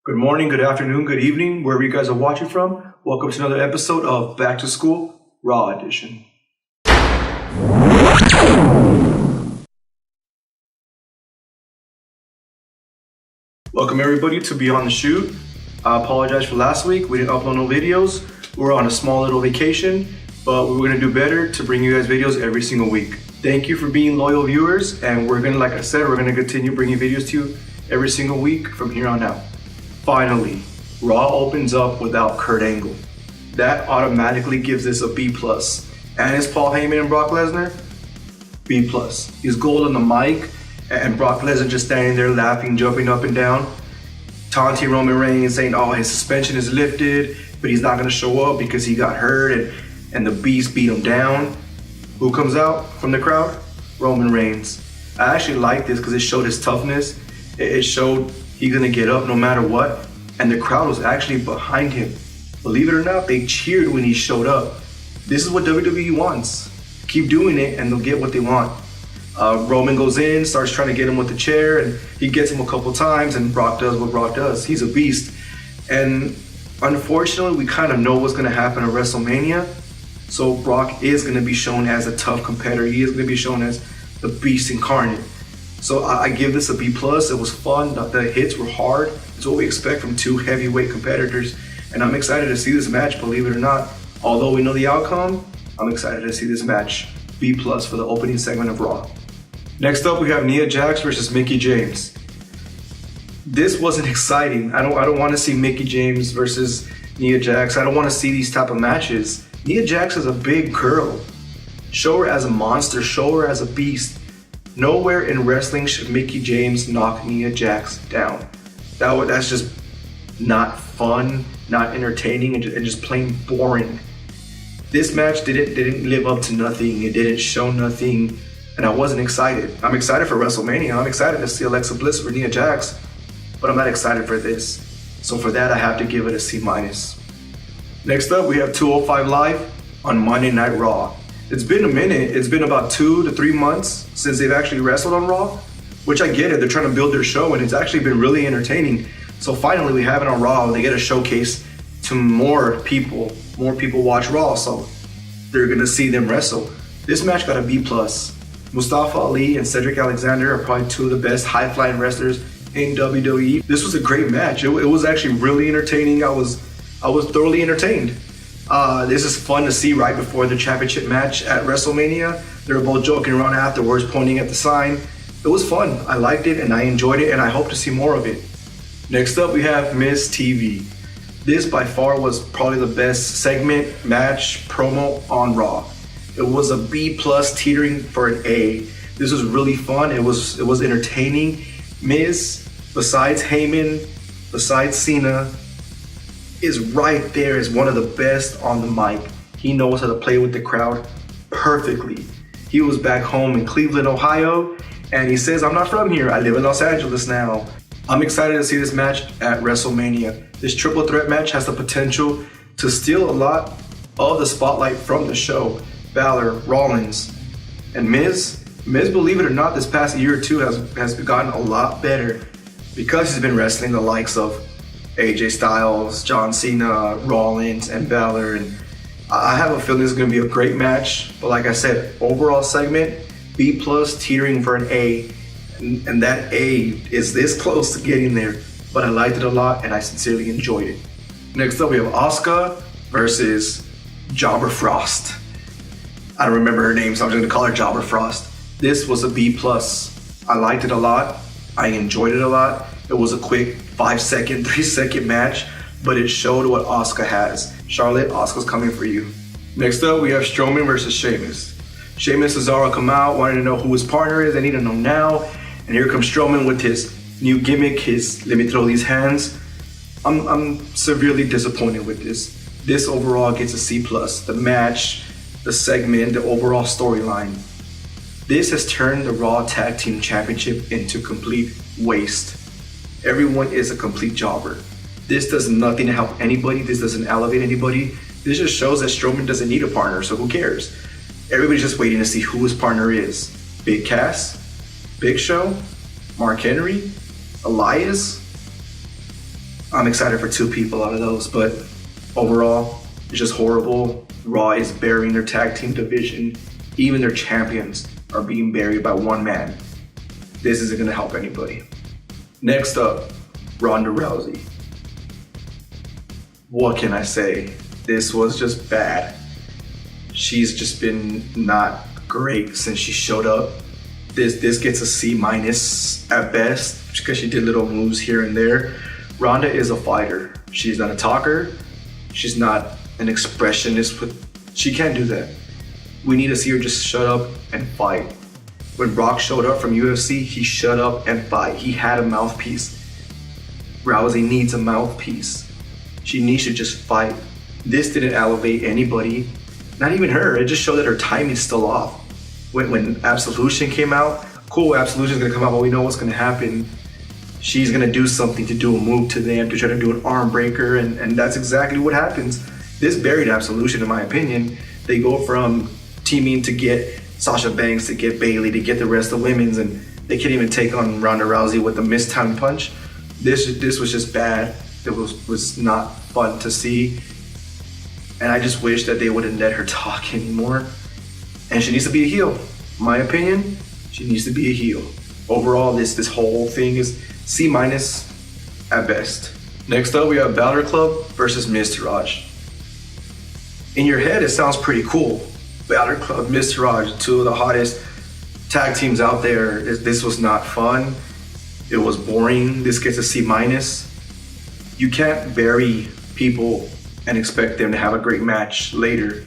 Good morning, good afternoon, good evening, wherever you guys are watching from. Welcome to another episode of Back to School Raw Edition. Welcome everybody to Beyond the Shoot. I apologize for last week. We didn't upload no videos. We were on a small little vacation, but we're going to do better to bring you guys videos every single week. Thank you for being loyal viewers, and we're going to, like I said, we're going to continue bringing videos to you every single week from here on out. Finally, Raw opens up without Kurt Angle. That automatically gives this a B+. And it's Paul Heyman and Brock Lesnar, B+. He's gold on the mic, and Brock Lesnar just standing there laughing, jumping up and down, taunting Roman Reigns, saying, oh, his suspension is lifted, but he's not gonna show up because he got hurt, and the Beast beat him down. Who comes out from the crowd? Roman Reigns. I actually like this because it showed his toughness. It showed he's gonna get up no matter what, and the crowd was actually behind him. Believe it or not, they cheered when he showed up. This is what WWE wants. Keep doing it and they'll get what they want. Roman goes in, starts trying to get him with the chair, and he gets him a couple times, and Brock does what Brock does. He's a beast. And unfortunately, we kind of know what's gonna happen at WrestleMania. So Brock is gonna be shown as a tough competitor. He is gonna be shown as the beast incarnate. So I give this a B+. It was fun. The hits were hard. It's what we expect from two heavyweight competitors. And I'm excited to see this match, believe it or not. Although we know the outcome, I'm excited to see this match. B+ for the opening segment of Raw. Next up, we have Nia Jax versus Mickie James. This wasn't exciting. I don't want to see Mickie James versus Nia Jax. I don't want to see these type of matches. Nia Jax is a big girl. Show her as a monster. Show her as a beast. Nowhere in wrestling should Mickie James knock Nia Jax down. That's just not fun, not entertaining, and just plain boring. This match didn't live up to nothing. It didn't show nothing, and I wasn't excited. I'm excited for WrestleMania. I'm excited to see Alexa Bliss or Nia Jax, but I'm not excited for this. So for that, I have to give it a C-. Next up, we have 205 Live on Monday Night Raw. It's been a minute. It's been about 2 to 3 months since they've actually wrestled on Raw, which I get it. They're trying to build their show, and it's actually been really entertaining. So finally, we have it on Raw. They get a showcase to more people. More people watch Raw, so they're gonna see them wrestle. This match got a B+. Mustafa Ali and Cedric Alexander are probably two of the best high-flying wrestlers in WWE. This was a great match. It was actually really entertaining. I was thoroughly entertained. This is fun to see right before the championship match at WrestleMania. They were both joking around afterwards, pointing at the sign. It was fun. I liked it and I enjoyed it, and I hope to see more of it. Next up, we have Miz TV. This by far was probably the best segment, match, promo on Raw. It was a B+ teetering for an A. This was really fun. It was entertaining. Miz, besides Heyman, besides Cena, is right there as one of the best on the mic. He knows how to play with the crowd perfectly. He was back home in Cleveland, Ohio, and he says, I'm not from here, I live in Los Angeles now. I'm excited to see this match at WrestleMania. This triple threat match has the potential to steal a lot of the spotlight from the show. Balor, Rollins, and Miz. Miz, believe it or not, this past year or two has gotten a lot better because he's been wrestling the likes of AJ Styles, John Cena, Rollins, and Balor. And I have a feeling this is going to be a great match. But like I said, overall segment, B+, teetering for an A. And that A is this close to getting there. But I liked it a lot and I sincerely enjoyed it. Next up, we have Asuka versus Jabra Frost. I don't remember her name, so I'm just going to call her Jabra Frost. This was a B+. I liked it a lot. I enjoyed it a lot. It was a quick 5-second, 3-second match, but it showed what Asuka has. Charlotte, Asuka's coming for you. Next up, we have Strowman versus Sheamus. Sheamus and Cesaro come out, wanting to know who his partner is. They need to know now. And here comes Strowman with his new gimmick, his let me throw these hands. I'm severely disappointed with this. This overall gets a C+. The match, the segment, the overall storyline. This has turned the Raw Tag Team Championship into complete waste. Everyone is a complete jobber. This does nothing to help anybody. This doesn't elevate anybody. This just shows that Strowman doesn't need a partner, so who cares? Everybody's just waiting to see who his partner is. Big Cass, Big Show, Mark Henry, Elias. I'm excited for 2 people out of those, but overall, it's just horrible. Raw is burying their tag team division. Even their champions are being buried by one man. This isn't gonna help anybody. Next up, Ronda Rousey. What can I say? This was just bad. She's just been not great since she showed up. This gets a C- at best because she did little moves here and there. Ronda is a fighter. She's not a talker. She's not an expressionist. She can't do that. We need to see her just shut up and fight. When Brock showed up from UFC, he shut up and fight. He had a mouthpiece. Rousey needs a mouthpiece. She needs to just fight. This didn't elevate anybody, not even her. It just showed that her timing's still off. When Absolution came out, cool, Absolution's gonna come out, but we know what's gonna happen. She's gonna do something to do a move to them, to try to do an arm breaker, and that's exactly what happens. This buried Absolution, in my opinion. They go from teaming to get Sasha Banks, to get Bayley, to get the rest of the women's, and they can't even take on Ronda Rousey with a mistimed punch. This was just bad. It was not fun to see. And I just wish that they wouldn't let her talk anymore. And she needs to be a heel. My opinion, she needs to be a heel. Overall, this whole thing is C- at best. Next up, we have Valerie Club versus Mr Raj. In your head, it sounds pretty cool. Valerie Club, Mr Raj, 2 of the hottest tag teams out there. This was not fun. It was boring. This gets a C-. You can't bury people and expect them to have a great match later.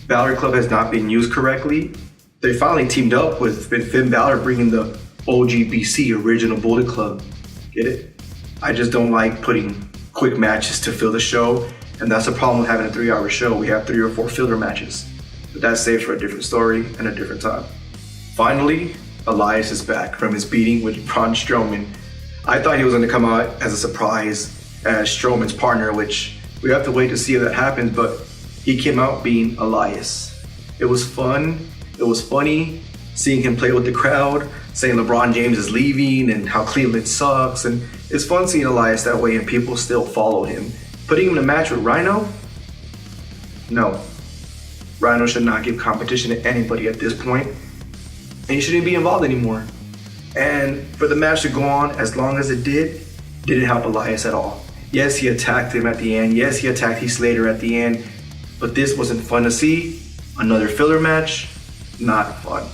Valerie Club has not been used correctly. They finally teamed up with Finn Balor, bringing the OGBC, Original Bullet Club. Get it? I just don't like putting quick matches to fill the show, and that's the problem with having a 3-hour show. We have 3 or 4 filler matches, but that's saved for a different story and a different time. Finally, Elias is back from his beating with Braun Strowman. I thought he was going to come out as a surprise as Strowman's partner, which we have to wait to see if that happens, but he came out being Elias. It was fun. It was funny seeing him play with the crowd, saying LeBron James is leaving and how Cleveland sucks. And it's fun seeing Elias that way and people still follow him. Putting him in a match with Rhino? No. Rhino should not give competition to anybody at this point. And he shouldn't be involved anymore. And for the match to go on as long as it didn't help Elias at all. Yes, he attacked him at the end. Yes, he attacked Heath Slater at the end. But this wasn't fun to see. Another filler match, not fun.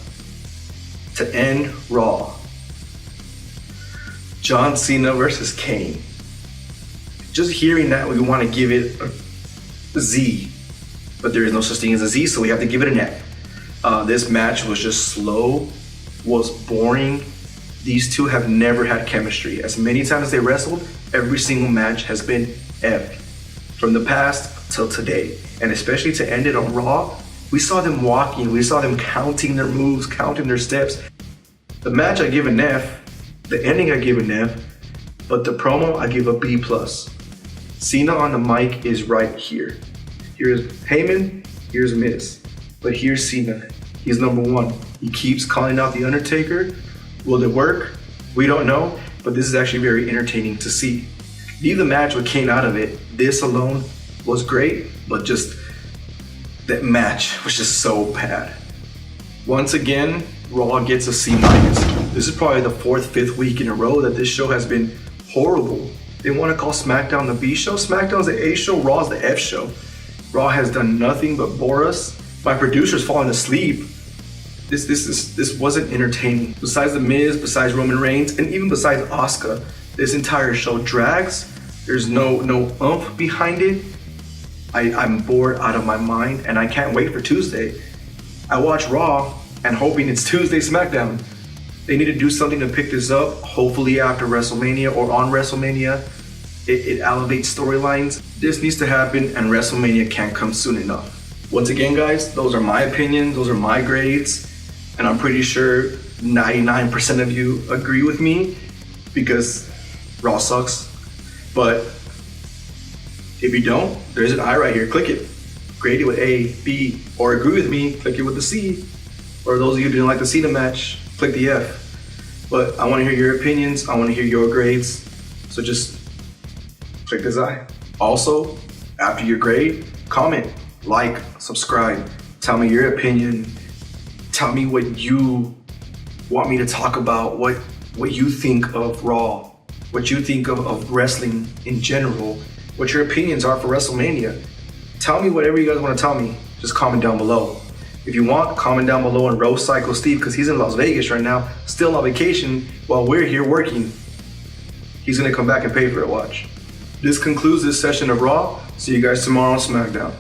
To end Raw, John Cena versus Kane. Just hearing that, we want to give it a Z. But there is no such thing as a Z, so we have to give it an F. This match was just slow, was boring. These two have never had chemistry. As many times as they wrestled, every single match has been F. From the past till today. And especially to end it on Raw, we saw them walking, we saw them counting their moves, counting their steps. The match I give an F, the ending I give an F, but the promo I give a B+. Cena on the mic is right here. Here's Heyman, here's Miz. But here's Cena, he's number 1. He keeps calling out The Undertaker. Will it work? We don't know, but this is actually very entertaining to see. Leave the match with Kane out of it. This alone was great, but just that match was just so bad. Once again, Raw gets a C-. This is probably the 4th, 5th week in a row that this show has been horrible. They want to call SmackDown the B show. SmackDown's the A show, Raw's the F show. Raw has done nothing but bore us. My producer's falling asleep. This wasn't entertaining. Besides The Miz, besides Roman Reigns, and even besides Asuka, this entire show drags. There's no oomph behind it. I'm bored out of my mind, and I can't wait for Tuesday. I watch Raw and hoping it's Tuesday SmackDown. They need to do something to pick this up, hopefully after WrestleMania or on WrestleMania. It elevates storylines. This needs to happen, and WrestleMania can't come soon enough. Once again, guys, those are my opinions, those are my grades, and I'm pretty sure 99% of you agree with me because Raw sucks. But if you don't, there's an I right here. Click it. Grade it with A, B, or agree with me, click it with the C. Or those of you who didn't like to see the match, click the F. But I want to hear your opinions. I want to hear your grades. So just Check this out. Also, after your grade, comment, like, subscribe. Tell me your opinion. Tell me what you want me to talk about, what you think of Raw, what you think of wrestling in general, what your opinions are for WrestleMania. Tell me whatever you guys want to tell me. Just comment down below. If you want, comment down below and roast Psycho Steve because he's in Las Vegas right now, still on vacation while we're here working. He's gonna come back and pay for it, watch. This concludes this session of Raw. See you guys tomorrow on SmackDown.